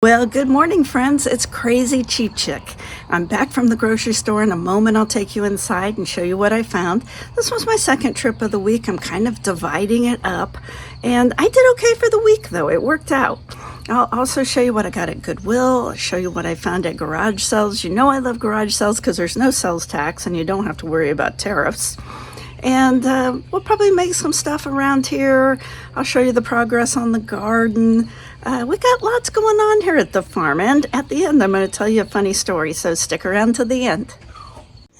Well, good morning, friends. It's Crazy Cheap Chick. I'm back from the grocery store. In a moment, I'll take you inside and show you what I found. This was my second trip of the week. I'm kind of dividing it up. And I did okay for the week, though. It worked out. I'll also show you what I got at Goodwill. I'll show you what I found at garage sales. You know I love garage sales because there's no sales tax and you don't have to worry about tariffs. And we'll probably make some stuff around here. I'll show you the progress on the garden. We got lots going on here at the farm, and at the end I'm going to tell you a funny story, so stick around to the end.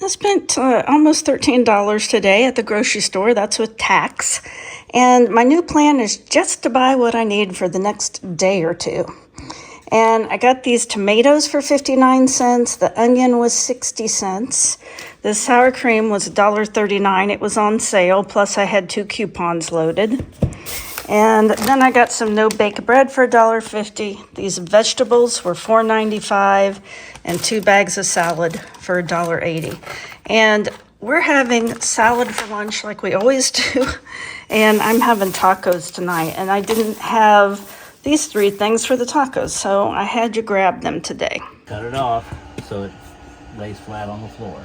I spent almost $13 today at the grocery store. That's with tax. And my new plan is just to buy what I need for the next day or two. And I got these tomatoes for 59 cents. The onion was 60 cents. The sour cream was $1.39. It was on sale, plus I had 2 coupons loaded. And then I got some no-bake bread for $1.50. These vegetables were $4.95, and 2 bags of salad for $1.80. And we're having salad for lunch like we always do, and I'm having tacos tonight. And I didn't have these 3 things for the tacos, so I had to grab them today. Cut it off so it lays flat on the floor.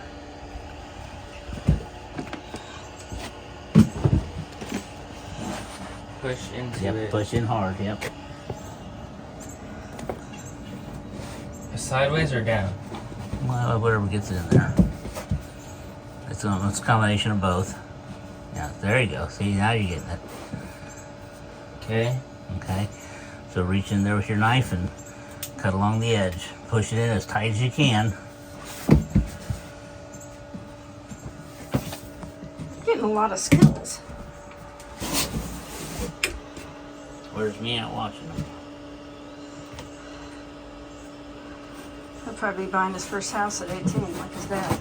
Push into Yep, it. push in hard, yep. Sideways or down? Well, whatever gets in there. It's a combination of both. Yeah, there you go. See, now you're getting it. Okay. Okay. So reach in there with your knife and cut along the edge. Push it in as tight as you can. Getting a lot of skills. Where's me out watching them? He'll probably be buying his first house at 18, like his dad.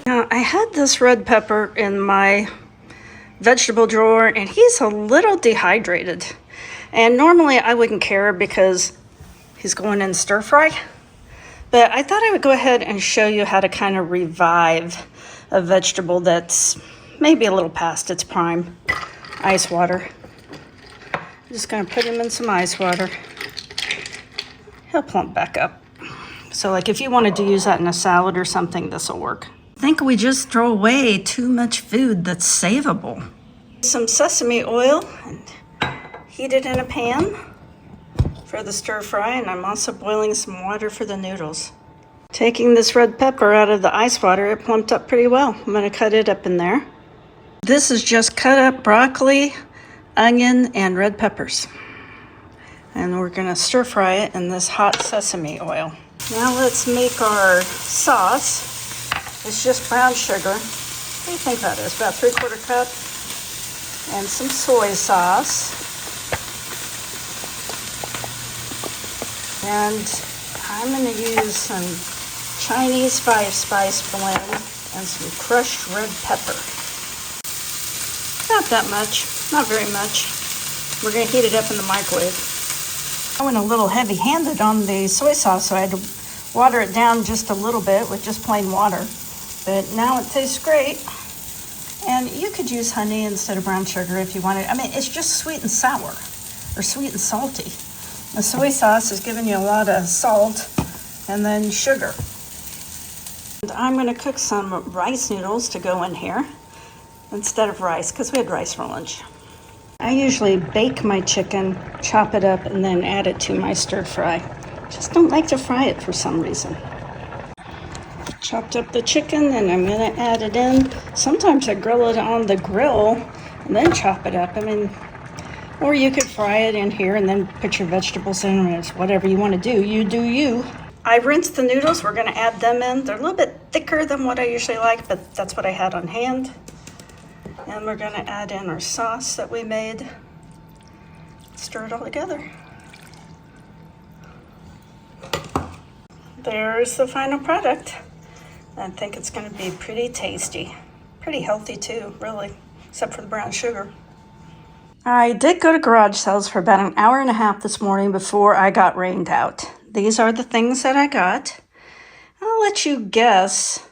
Now, I had this red pepper in my vegetable drawer, and he's a little dehydrated. And normally I wouldn't care because he's going in stir fry. But I thought I would go ahead and show you how to kind of revive a vegetable that's maybe a little past its prime. Ice water. I'm just going to put him in some ice water. He'll plump back up. So like if you wanted to use that in a salad or something, this will work. I think we just throw away too much food that's savable. Some sesame oil and heat it in a pan for the stir fry, and I'm also boiling some water for the noodles. Taking this red pepper out of the ice water, it plumped up pretty well. I'm going to cut it up in there. This is just cut up broccoli, onion, and red peppers. And we're going to stir fry it in this hot sesame oil. Now let's make our sauce. It's just brown sugar. What do you think that is? About 3/4 cup. And some soy sauce. And I'm going to use some Chinese spice blend and some crushed red pepper. Not that much, not very much. We're going to heat it up in the microwave. I went a little heavy-handed on the soy sauce, so I had to water it down just a little bit with just plain water. But now it tastes great. And you could use honey instead of brown sugar if you wanted. I mean, it's just sweet and sour, or sweet and salty. The soy sauce is giving you a lot of salt and then sugar. And I'm going to cook some rice noodles to go in here instead of rice, because we had rice for lunch. I usually bake my chicken, chop it up, and then add it to my stir fry. Just don't like to fry it for some reason. Chopped up the chicken, and I'm going to add it in. Sometimes I grill it on the grill and then chop it up. I mean, or you could fry it in here and then put your vegetables in. It's whatever you want to do. You do you. I rinsed the noodles. We're going to add them in. They're a little bit thicker than what I usually like, but that's what I had on hand. And we're going to add in our sauce that we made. Stir it all together. There's the final product. I think it's going to be pretty tasty. Pretty healthy too, really, except for the brown sugar. I did go to garage sales for about an hour and a half this morning before I got rained out. These are the things that I got. I'll let you guess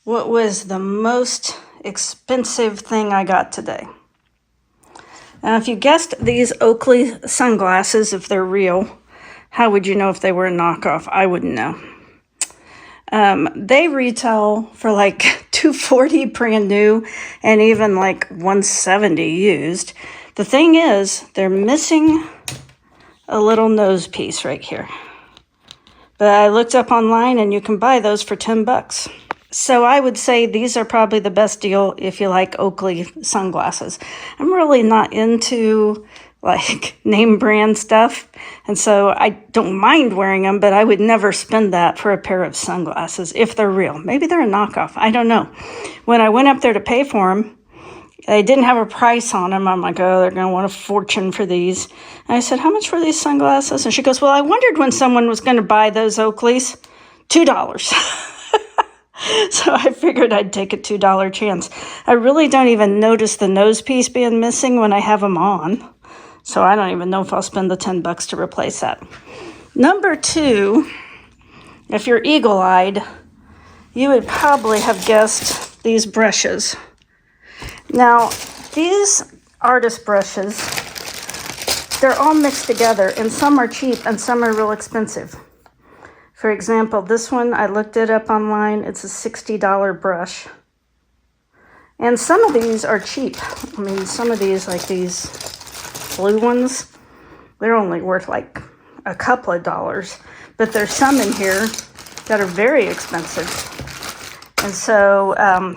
what was the most expensive thing I got today. Now, if you guessed these Oakley sunglasses, if they're real, how would you know if they were a knockoff? I wouldn't know. They retail for like $240 brand new and even like $170 used. The thing is, they're missing a little nose piece right here. But I looked up online and you can buy those for $10. So I would say these are probably the best deal if you like Oakley sunglasses. I'm really not into like name brand stuff, and so I don't mind wearing them, but I would never spend that for a pair of sunglasses if they're real. Maybe they're a knockoff. I don't know. When I went up there to pay for them, they didn't have a price on them. I'm like, oh, they're going to want a fortune for these. And I said, how much for these sunglasses? And she goes, well, I wondered when someone was going to buy those Oakleys. $2. So I figured I'd take a $2 chance. I really don't even notice the nose piece being missing when I have them on. So I don't even know if I'll spend the $10 to replace that. Number 2, if you're eagle-eyed, you would probably have guessed these brushes. Now, these artist brushes, they're all mixed together, and some are cheap and some are real expensive. For example, this one, I looked it up online. It's a $60 brush. And some of these are cheap. I mean, some of these, like these blue ones, they're only worth like a couple of dollars. But there's some in here that are very expensive. And so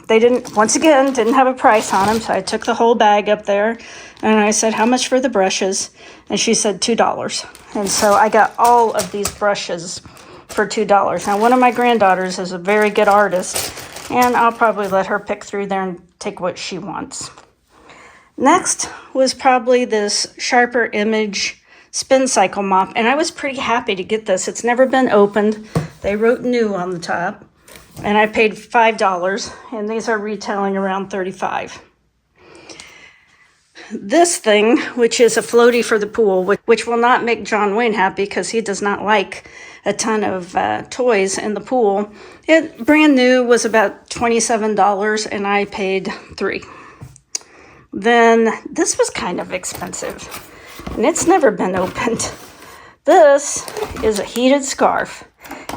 they once again, didn't have a price on them. So I took the whole bag up there and I said, how much for the brushes? And she said $2. And so I got all of these brushes for $2. Now, one of my granddaughters is a very good artist, and I'll probably let her pick through there and take what she wants. Next was probably this Sharper Image spin cycle mop, and I was pretty happy to get this. It's never been opened. They wrote new on the top, and I paid $5, and these are retailing around $35. This thing, which is a floaty for the pool, which will not make John Wayne happy because he does not like a ton of toys in the pool. It brand new was about $27 and I paid $3. Then this was kind of expensive and it's never been opened. This is a heated scarf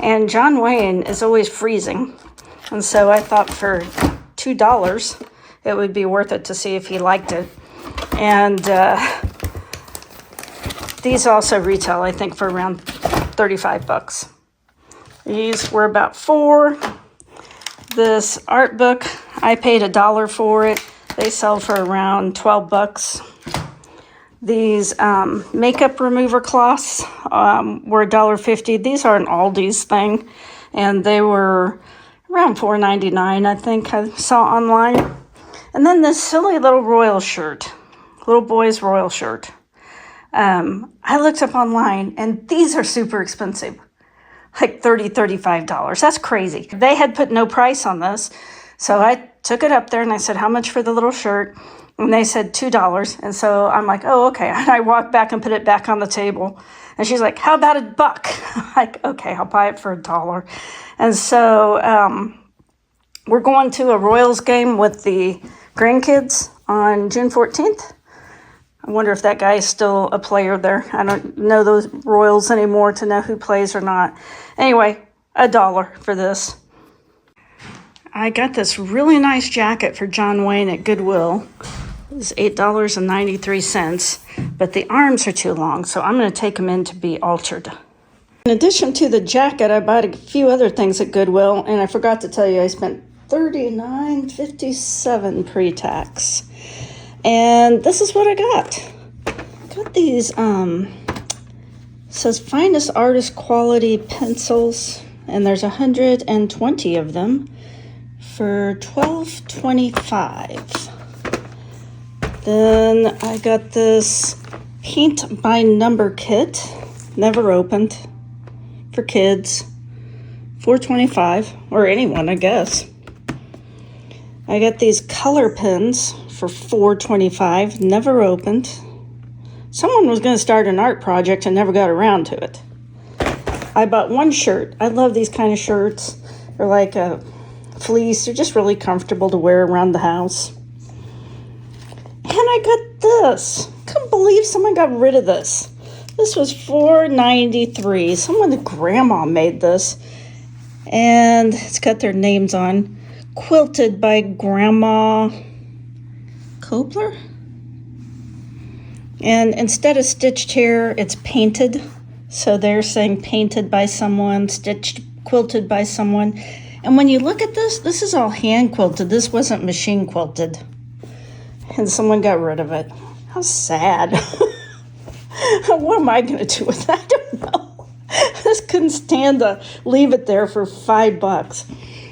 and John Wayne is always freezing. And so I thought for $2 it would be worth it to see if he liked it. And these also retail, I think, for around $35. These were about $4. This art book, I paid $1 for it. They sell for around $12. These makeup remover cloths were $1.50. These are an Aldi's thing, and they were around $4.99, I think I saw online. And then this silly little royal shirt. Little boy's royal shirt. I looked up online and these are super expensive. Like $35. That's crazy. They had put no price on this. So I took it up there and I said, how much for the little shirt? And they said $2. And so I'm like, oh, okay. And I walked back and put it back on the table. And she's like, how about $1? I'm like, okay, I'll buy it for $1. And so we're going to a Royals game with the grandkids on June 14th. I wonder if that guy is still a player there. I don't know those Royals anymore to know who plays or not. Anyway, $1 for this. I got this really nice jacket for John Wayne at Goodwill. It was $8.93, but the arms are too long, so I'm going to take them in to be altered. In addition to the jacket, I bought a few other things at Goodwill, and I forgot to tell you I spent $39.57 pre-tax. And this is what I got. Got these, says finest artist quality pencils, and there's 120 of them for $12.25. Then I got this paint by number kit, never opened, for kids, $4.25, or anyone, I guess. I got these color pens for $4.25, never opened. Someone was going to start an art project and never got around to it. I bought one shirt. I love these kind of shirts. They're like a fleece. They're just really comfortable to wear around the house. And I got this couldn't believe someone got rid of this. This was $4.93. Someone's grandma made this. And it's got their names on. Quilted by Grandma Kobler. And instead of stitched here, it's painted. So they're saying painted by someone, stitched, quilted by someone. And when you look at this, this is all hand quilted. This wasn't machine quilted. And someone got rid of it. How sad. What am I going to do with that? I don't know. I just couldn't stand to leave it there for $5.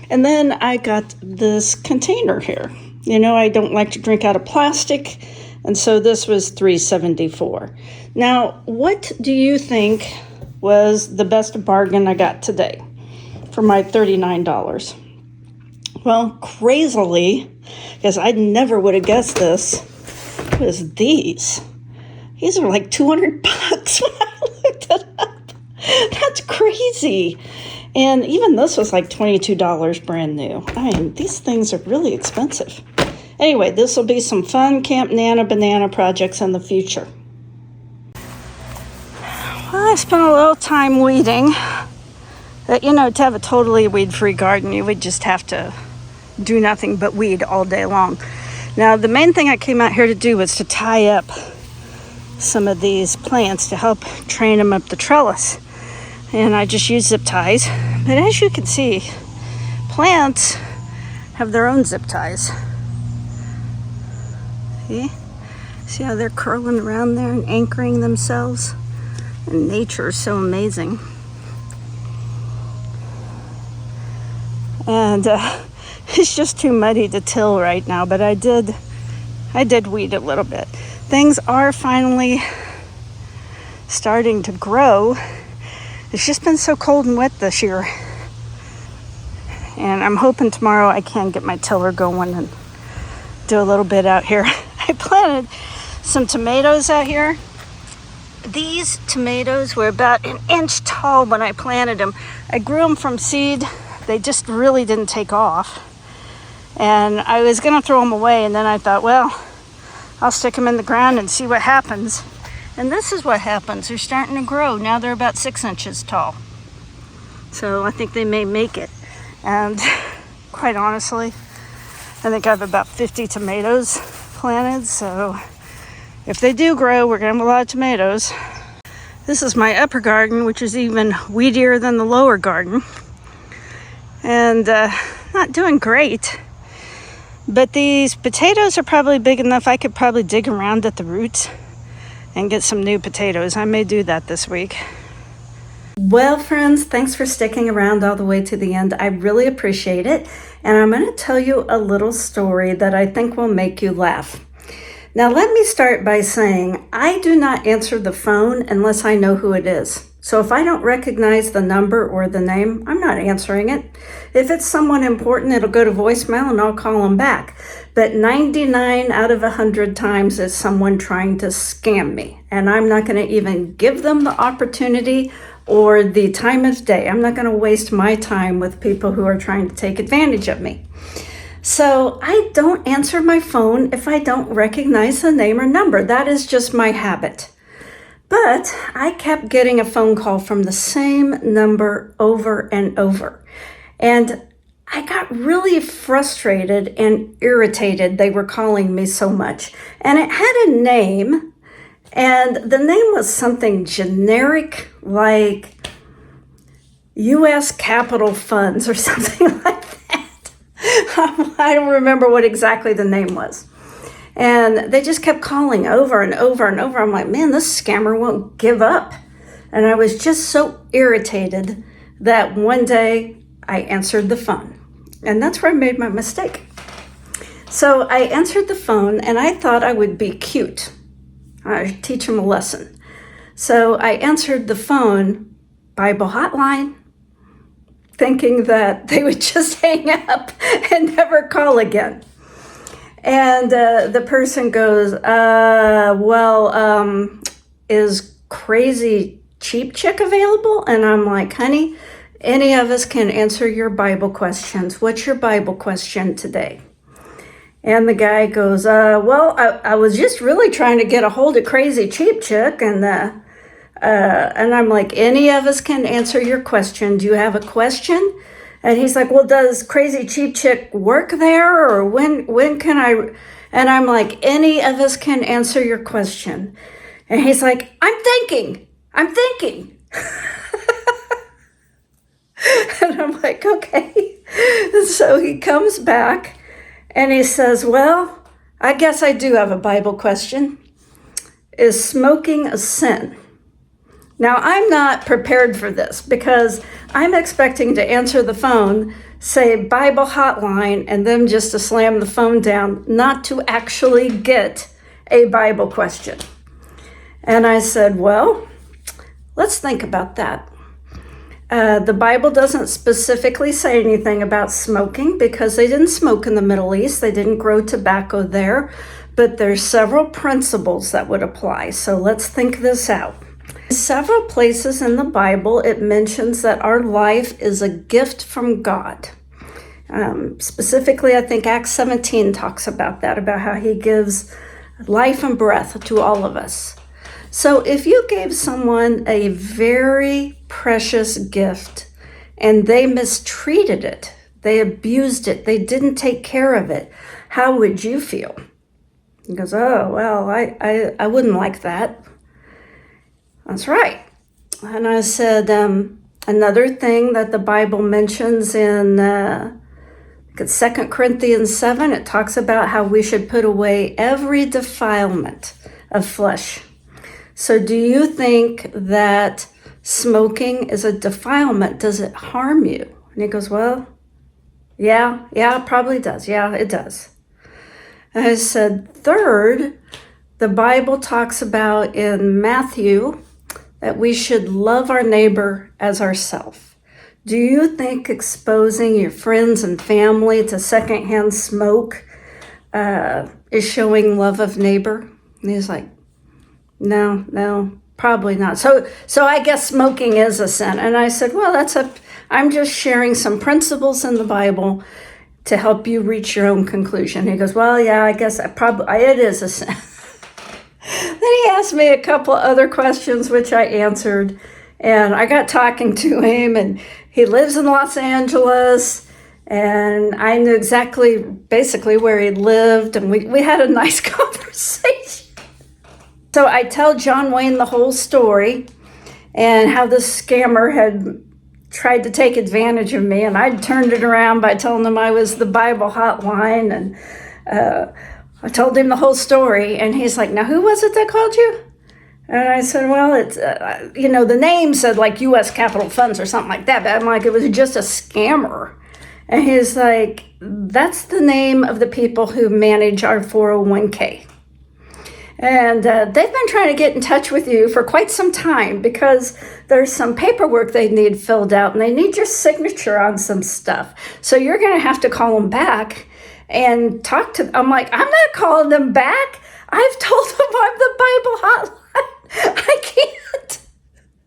And then I got this container here. You know, I don't like to drink out of plastic. And so this was $3.74. Now, what do you think was the best bargain I got today for my $39? Well, crazily, because I never would have guessed this, was these. These are like $200 when I looked it up. That's crazy. And even this was like $22 brand new. I mean, these things are really expensive. Anyway, this will be some fun Camp Nana Banana projects in the future. Well, I spent a little time weeding. You know, to have a totally weed-free garden, you would just have to do nothing but weed all day long. Now, the main thing I came out here to do was to tie up some of these plants to help train them up the trellis. And I just used zip ties. But as you can see, plants have their own zip ties. See how they're curling around there and anchoring themselves? And nature is so amazing. And it's just too muddy to till right now, but I did weed a little bit. Things are finally starting to grow. It's just been so cold and wet this year. And I'm hoping tomorrow I can get my tiller going and do a little bit out here. I planted some tomatoes out here. These tomatoes were about an inch tall when I planted them. I grew them from seed. They just really didn't take off. And I was going to throw them away, and then I thought, well, I'll stick them in the ground and see what happens. And this is what happens. They're starting to grow. Now they're about 6 inches tall. So I think they may make it. And quite honestly, I think I have about 50 tomatoes planted. So if they do grow, we're going to have a lot of tomatoes. This is my upper garden, which is even weedier than the lower garden. And not doing great. But these potatoes are probably big enough. I could probably dig around at the roots and get some new potatoes. I may do that this week. Well, friends, thanks for sticking around all the way to the end. I really appreciate it. And I'm going to tell you a little story that I think will make you laugh. Now, let me start by saying I do not answer the phone unless I know who it is. So if I don't recognize the number or the name, I'm not answering it. If it's someone important, it'll go to voicemail and I'll call them back. But 99 out of 100 times it's someone trying to scam me. And I'm not going to even give them the opportunity or the time of day. I'm not going to waste my time with people who are trying to take advantage of me. So I don't answer my phone if I don't recognize the name or number. That is just my habit. But I kept getting a phone call from the same number over and over. And I got really frustrated and irritated. They were calling me so much. And it had a name, and the name was something generic like U.S. Capital Funds or something like that. I don't remember what exactly the name was. And they just kept calling over and over and over. I'm like, man, this scammer won't give up. And I was just so irritated that one day I answered the phone. And that's where I made my mistake. So I answered the phone and I thought I would be cute. I'd teach them a lesson. So I answered the phone, Bible hotline, thinking that they would just hang up and never call again. And the person goes, is Crazy Cheap Chick available? And I'm like, honey, any of us can answer your Bible questions. What's your Bible question today? And the guy goes, well, I was just really trying to get a hold of Crazy Cheap Chick. And I'm like, any of us can answer your question. Do you have a question? And he's like, well, does Crazy Cheap Chick work there? Or when can I? And I'm like, any of us can answer your question. And he's like, I'm thinking. And I'm like, okay. And so he comes back and he says, well, I guess I do have a Bible question. Is smoking a sin? Now, I'm not prepared for this because I'm expecting to answer the phone, say Bible hotline, and then just to slam the phone down, not to actually get a Bible question. And I said, well, let's think about that. The Bible doesn't specifically say anything about smoking because they didn't smoke in the Middle East. They didn't grow tobacco there, but there's several principles that would apply. So let's think this out. Several places in the Bible, it mentions that our life is a gift from God. Specifically, I think Acts 17 talks about that, about how he gives life and breath to all of us. So if you gave someone a very precious gift and they mistreated it, they abused it, they didn't take care of it, how would you feel? He goes, oh, well, I wouldn't like that. That's right. And I said, another thing that the Bible mentions in 2 Corinthians 7, it talks about how we should put away every defilement of flesh. So do you think that smoking is a defilement? Does it harm you? And he goes, well, yeah, it probably does. Yeah, it does. And I said, third, the Bible talks about in Matthew that we should love our neighbor as ourselves. Do you think exposing your friends and family to secondhand smoke is showing love of neighbor? And he's like, no, probably not. So I guess smoking is a sin. And I said, well, I'm just sharing some principles in the Bible to help you reach your own conclusion. He goes, well, yeah, I guess it is a sin. Then he asked me a couple other questions, which I answered. And I got talking to him, and he lives in Los Angeles. And I knew basically where he lived. And we had a nice conversation. So I tell John Wayne the whole story and how this scammer had tried to take advantage of me. And I turned it around by telling him I was the Bible hotline. And I told him the whole story. And he's like, now, who was it that called you? And I said, well, it's, the name said like U.S. Capital Funds or something like that. But I'm like, it was just a scammer. And he's like, that's the name of the people who manage our 401k. And they've been trying to get in touch with you for quite some time because there's some paperwork they need filled out and they need your signature on some stuff. So you're going to have to call them back and talk to them. I'm like, I'm not calling them back. I've told them I'm the Bible hotline.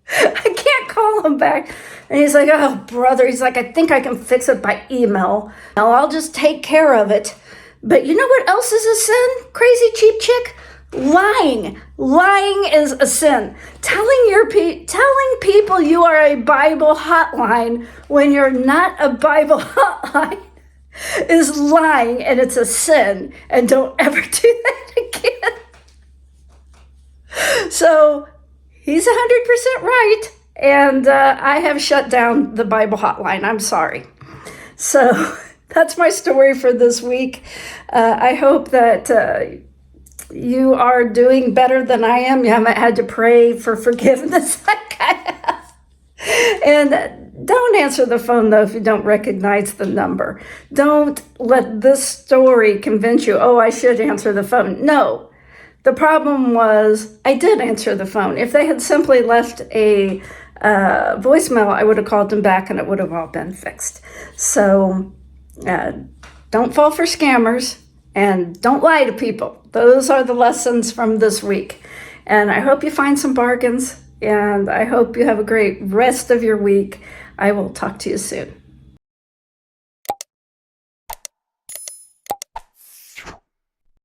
I can't call them back. And he's like, oh, brother. He's like, I think I can fix it by email. Now I'll just take care of it. But you know what else is a sin, Crazy Cheap Chick? Lying is a sin. Telling people you are a Bible hotline when you're not a Bible hotline is lying, and it's a sin. And don't ever do that again. So he's 100% right, and I have shut down the Bible hotline. I'm sorry. So that's my story for this week. I hope that you are doing better than I am. You haven't had to pray for forgiveness like I have. And don't answer the phone, though, if you don't recognize the number. Don't let this story convince you, oh, I should answer the phone. No. The problem was I did answer the phone. If they had simply left a voicemail, I would have called them back and it would have all been fixed. So don't fall for scammers. And don't lie to people. Those are the lessons from this week. And I hope you find some bargains. And I hope you have a great rest of your week. I will talk to you soon.